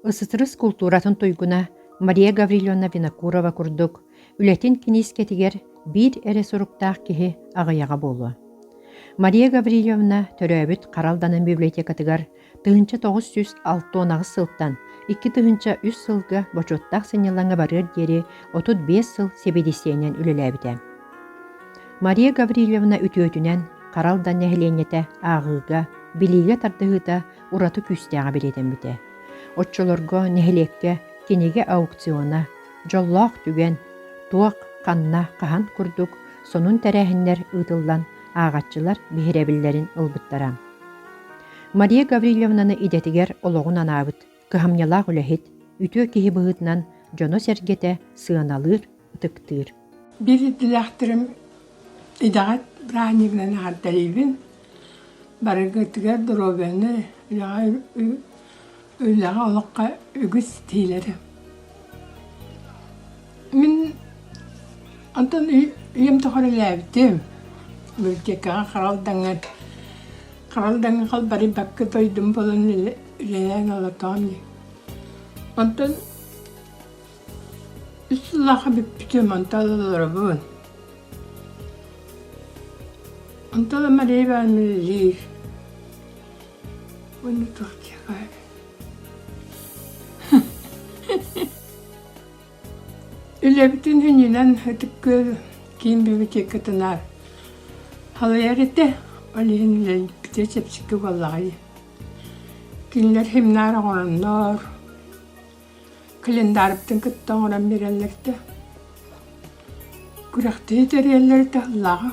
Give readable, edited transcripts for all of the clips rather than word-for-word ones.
Ысытырыс культуратын туйгуна Мария Гавриловна Винокурова курдук, үлетин кинискетигер бир эре суруктаах киһи аҕыяҕа буолуо. Мария Гавриловна төрөбүт Каралданын библиотекатыгар тыһынча 906 сылтан 2 тыһынча 3 сылга бочоттаах сынньаллаҥа барыар диэри 35 сыл себедисиэнен үлэлээбитэ. Мария Гавриловна үтүөтүнэн Каралдан нэһилиэннэтэ аагыыга, билиигэ тардыһыта ураты күстээҕэ биретэмбитэ. Отчолорго нэһилекке киниге аукциона, жоллоох түген, туак канна кахан курдук, сонун тәрәһиннер ытыллан аагатчылар биһирэбиллэрин ылбыттара. Мария Гавриловнаны идетигер ологун анаабыт, кыһамнялаах үлэһит, үтүө киһи быһытынан дьоно сэргэтэ сыаналыыр, ытыктыыр. Бир дилэхтэрим идагат браанигнан харталибин, барыгытыгар дробяны үлэҕэ олоққа үгіс тийлері. Мен антон үйем тоқыры ләбітім. Бүлтекаға қаралдаңа қал бары бәккі тойдым болын үлелән олатам. Антон үсіллаға бүппітім анталылары бұн. Анталы мәрейбән мүлелер. Оны тоқтеға. Үлебітін хүнінен өтіккі кейін библиотекатынар. Халаяр еті, олейін үлеліпті сепсікі болағай. Күнлер хемнар оңырыннар. Календарыптың күтті оңыран берелерді. Күрәқті етерелерді Аллаға.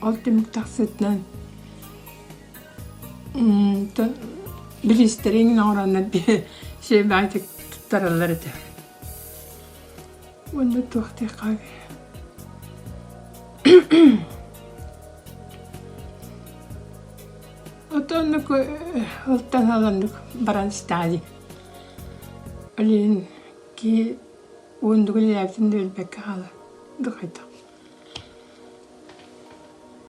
Ол түмік тақсытынан. Білістерінің оңыранын бәйтік тұттарылырды. Оны тоқты қабы. Отоннық ұлттан алындық баран стади. Олейін ки оңдығы ләбітінде өлбәкі қалы. Дұқайдық.